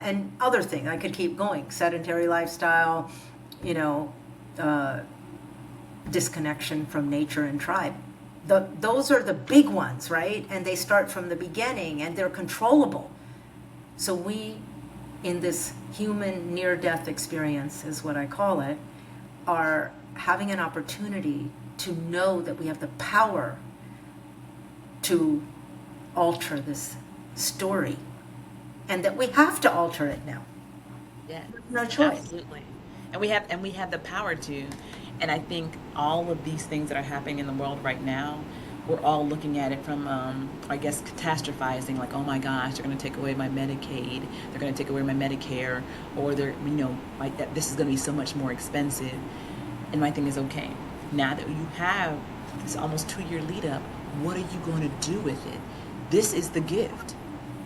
and other things. I could keep going. Sedentary lifestyle, you know, disconnection from nature and tribe. Those are the big ones, right? And they start from the beginning and they're controllable. So we, in this human near-death experience, is what I call it, are having an opportunity to know that we have the power to alter this story and that we have to alter it now. Yes, No choice. absolutely. And we have the power to. And I think all of these things that are happening in the world right now, we're all looking at it from, I guess, catastrophizing, like, oh my gosh, they're going to take away my Medicaid, they're going to take away my Medicare, or they're, like that, this is going to be so much more expensive. And my thing is, okay, now that you have this almost 2 year lead up, what are you going to do with it? This is the gift.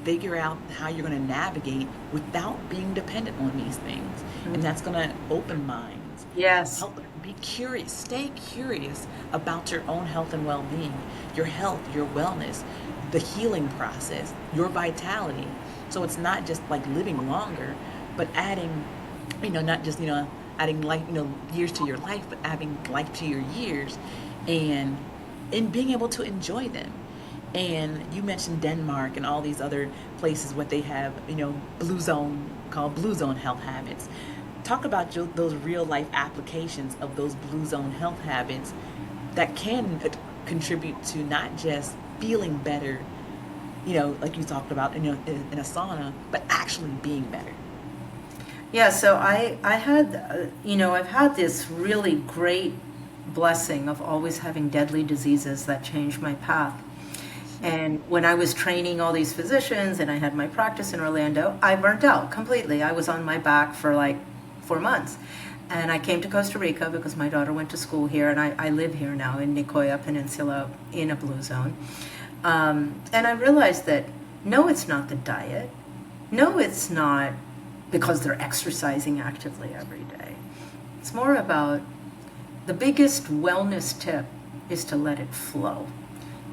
Figure out how you're going to navigate without being dependent on these things. And that's going to open minds, Yes. help be curious, stay curious about your own health and well-being, your health, your wellness, the healing process, your vitality. So it's not just like living longer, but adding, not just, adding life, years to your life, but adding life to your years, and being able to enjoy them. And you mentioned Denmark and all these other places, what they have, blue zone, called blue zone health habits. Talk about those real life applications of those blue zone health habits that can contribute to not just feeling better, like you talked about in a sauna, but actually being better. Yeah, so I had, I've had this really great blessing of always having deadly diseases that changed my path. And when I was training all these physicians and I had my practice in Orlando, I burnt out completely. I was on my back for like 4 months. And I came to Costa Rica because my daughter went to school here, and I live here now in Nicoya Peninsula in a blue zone. And I realized that no, it's not the diet. No, it's not because they're exercising actively every day. It's more about the biggest wellness tip is to let it flow.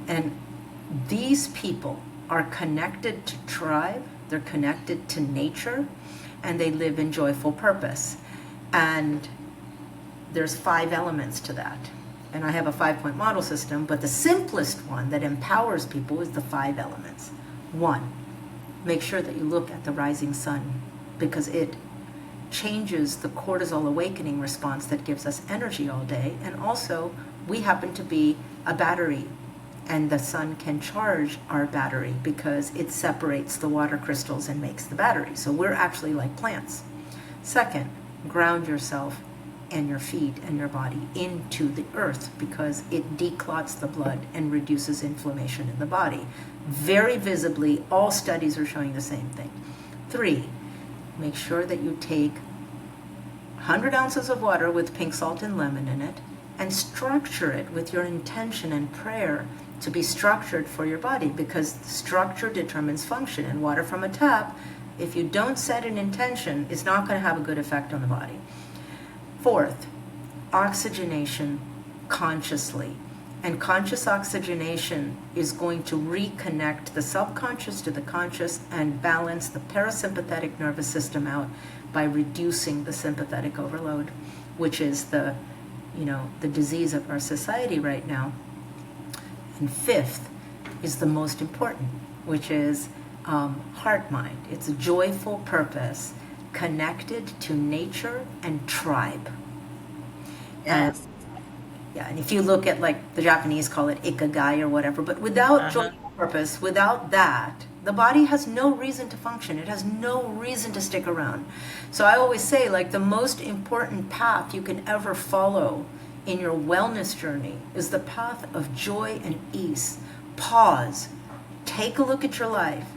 And these people are connected to tribe, they're connected to nature, and they live in joyful purpose. And there's 5 elements to that. And I have a 5-point model system, but the simplest one that empowers people is the 5 elements. 1, make sure that you look at the rising sun because it changes the cortisol awakening response that gives us energy all day. And also, we happen to be a battery, and the sun can charge our battery because it separates the water crystals and makes the battery. So we're actually like plants. Second, ground yourself and your feet and your body into the earth because it declots the blood and reduces inflammation in the body. Very visibly, all studies are showing the same thing. 3, make sure that you take 100 ounces of water with pink salt and lemon in it and structure it with your intention and prayer to be structured for your body because structure determines function. And water from a tap, if you don't set an intention, it's not going to have a good effect on the body. 4th, oxygenation consciously. And conscious oxygenation is going to reconnect the subconscious to the conscious and balance the parasympathetic nervous system out by reducing the sympathetic overload, which is the disease of our society right now. And 5th is the most important, which is heart mind. It's a joyful purpose connected to nature and tribe. And Yes. yeah, and if you look at like the Japanese call it ikigai or whatever, but without Uh-huh. joyful purpose, without that, the body has no reason to function. It has no reason to stick around. So I always say like the most important path you can ever follow in your wellness journey is the path of joy and ease. Pause. Take a look at your life.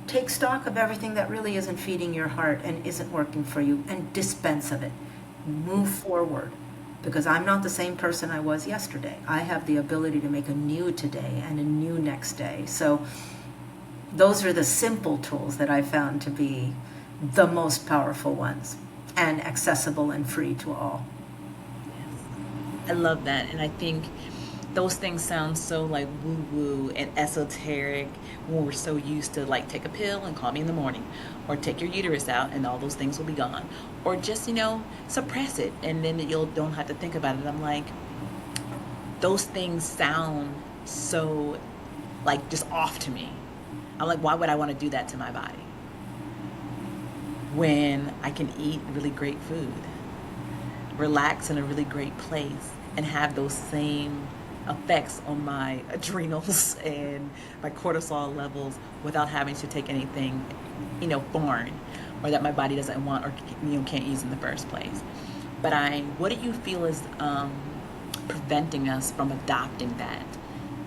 Take stock of everything that really isn't feeding your heart and isn't working for you and dispense of it. Move forward because I'm not the same person I was yesterday. I have the ability to make a new today and a new next day. So those are the simple tools that I found to be the most powerful ones and accessible and free to all. I love that. And I think those things sound so like woo woo and esoteric when we're so used to like take a pill and call me in the morning, or take your uterus out and all those things will be gone, or just suppress it and then you'll don't have to think about it. I'm like, those things sound so like just off to me. I'm like, why would I want to do that to my body when I can eat really great food, relax in a really great place, and have those same effects on my adrenals and my cortisol levels without having to take anything, foreign, or that my body doesn't want or can't use in the first place. But what do you feel is preventing us from adopting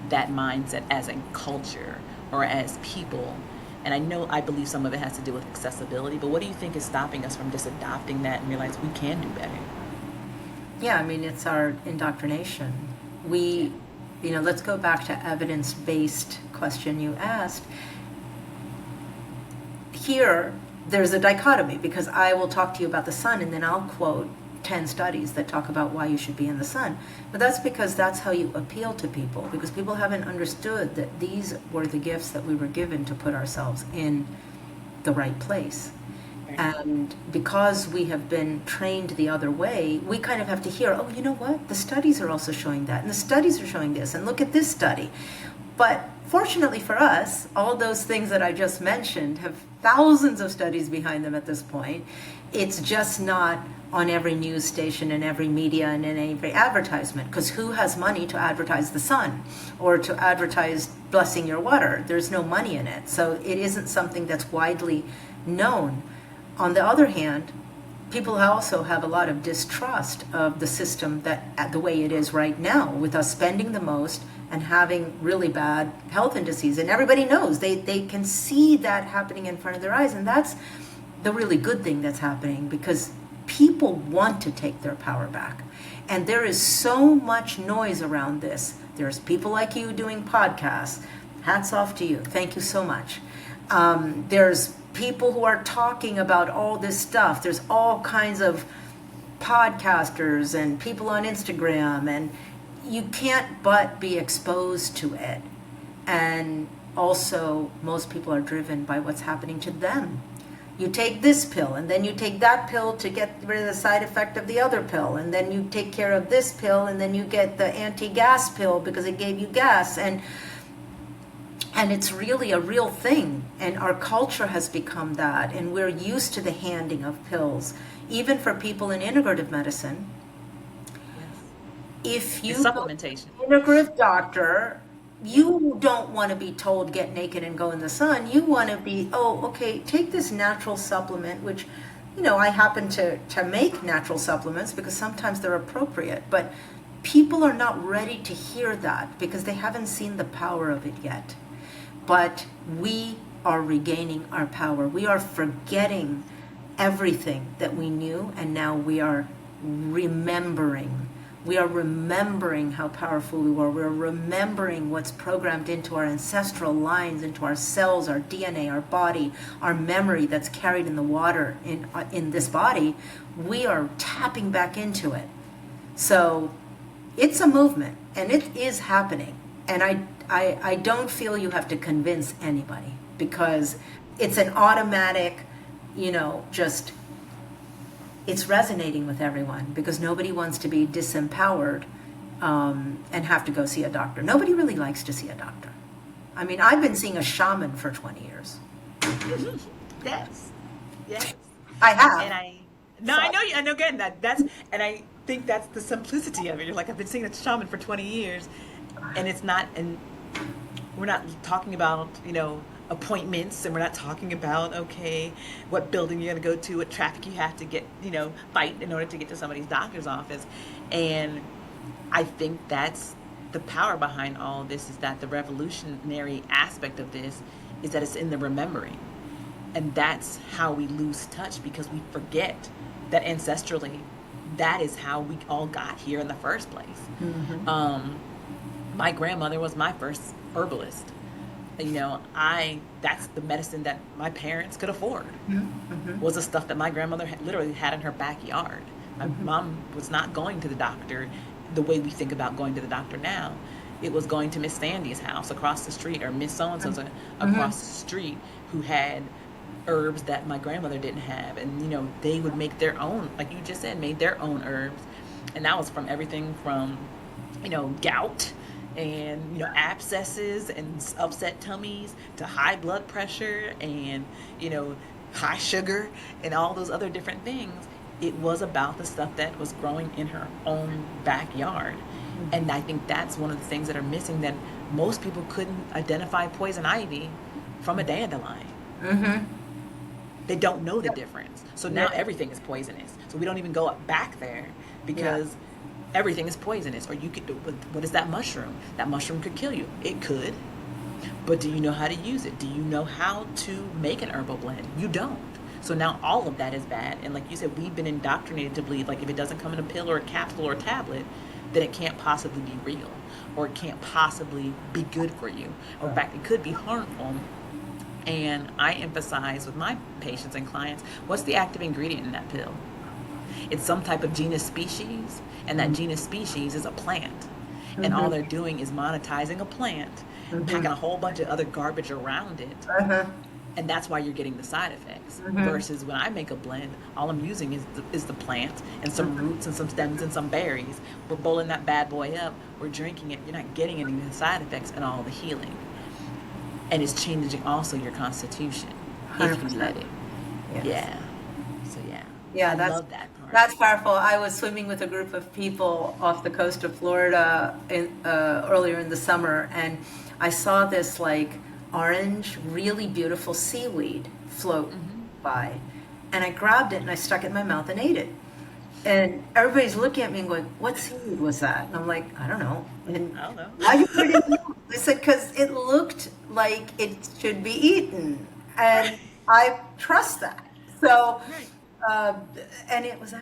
that mindset as a culture or as people? And I believe some of it has to do with accessibility, but what do you think is stopping us from just adopting that and realize we can do better? Yeah, I mean, it's our indoctrination. We, let's go back to evidence-based question you asked. Here, there's a dichotomy, because I will talk to you about the sun and then I'll quote 10 studies that talk about why you should be in the sun. But that's because that's how you appeal to people, because people haven't understood that these were the gifts that we were given to put ourselves in the right place. And because we have been trained the other way, we kind of have to hear, oh, you know what? The studies are also showing that. And the studies are showing this. And look at this study. But fortunately for us, all those things that I just mentioned have thousands of studies behind them at this point. It's just not on every news station and every media and in every advertisement. Because who has money to advertise the sun or to advertise blessing your water? There's no money in it. So it isn't something that's widely known. On the other hand, people also have a lot of distrust of the system that the way it is right now, with us spending the most and having really bad health indices. And everybody knows, they can see that happening in front of their eyes. And that's the really good thing that's happening, because people want to take their power back. And there is so much noise around this. There's people like you doing podcasts. Hats off to you. Thank you so much. There's people who are talking about all this stuff. There's all kinds of podcasters and people on Instagram, and you can't but be exposed to it. And also, most people are driven by what's happening to them. You take this pill, and then you take that pill to get rid of the side effect of the other pill, and then you take care of this pill, and then you get the anti-gas pill because it gave you gas. And it's really a real thing. And our culture has become that. And we're used to the handing of pills. Even for people in integrative medicine, if you It's supplementation. go to an integrative doctor, you don't want to be told get naked and go in the sun. You want to be, oh, okay, take this natural supplement, which, I happen to make natural supplements because sometimes they're appropriate. But people are not ready to hear that because they haven't seen the power of it yet. But we are regaining our power. We are forgetting everything that we knew, and now we are remembering. We are remembering how powerful we were. We're remembering what's programmed into our ancestral lines, into our cells, our DNA, our body, our memory that's carried in the water in this body. We are tapping back into it. So it's a movement, and it is happening. And I don't feel you have to convince anybody, because it's an automatic, it's resonating with everyone, because nobody wants to be disempowered and have to go see a doctor. Nobody really likes to see a doctor. I mean, I've been seeing a shaman for 20 years. Yes. I have. And I know again and I think that's the simplicity of it. You're like, I've been seeing a shaman for 20 years, and it's not, and we're not talking about, appointments, and we're not talking about, okay, what building you're going to go to, what traffic you have to get, fight in order to get to somebody's doctor's office. And I think that's the power behind all of this, is that the revolutionary aspect of this is that it's in the remembering. And that's how we lose touch, because we forget that ancestrally, that is how we all got here in the first place. Mm-hmm. My grandmother was my first herbalist. That's the medicine that my parents could afford. Mm-hmm. Was the stuff that my grandmother literally had in her backyard. My mom was not going to the doctor the way we think about going to the doctor now. it was going to Miss Sandy's house across the street, or Miss so and so's Mm-hmm. across the street who had herbs that my grandmother didn't have, and they would make their own, like you just said, made their own herbs, and that was from everything from gout and abscesses and upset tummies to high blood pressure and you know high sugar and all those other different things. It was about the stuff that was growing in her own backyard. And I think that's one of the things that are missing, that most people couldn't identify poison ivy from a dandelion. Mm-hmm. They don't know the difference. So now Yeah. everything is poisonous. So we don't even go back there Yeah. because everything is poisonous. Or you could, what is that mushroom? That mushroom could kill you. It could. But do you know how to use it? Do you know how to make an herbal blend? You don't. So now all of that is bad. And like you said, we've been indoctrinated to believe like if it doesn't come in a pill or a capsule or a tablet, then it can't possibly be real, or it can't possibly be good for you. Or in fact, it could be harmful. And I emphasize with my patients and clients, what's the active ingredient in that pill? It's some type of genus species, and that genus species is a plant. And all they're doing is monetizing a plant, packing a whole bunch of other garbage around it. Uh-huh. And that's why you're getting the side effects. Versus when I make a blend, all I'm using is the plant and some roots and some stems and some berries. We're bowling that bad boy up. We're drinking it. You're not getting any of the side effects and all the healing. And it's changing also your constitution if you 100%. let it. Yes. Yeah. So yeah. Yeah, I that's love that part. that's powerful. I was swimming with a group of people off the coast of Florida earlier in the summer, and I saw this like orange, really beautiful seaweed float by, and I grabbed it and I stuck it in my mouth and ate it. And everybody's looking at me and going, "What seaweed was that?" And I'm like, "I don't know." And I don't know. why you put it in your mouth? I said, "Because it looked like it should be eaten, and I trust that." So, Right. uh, and it was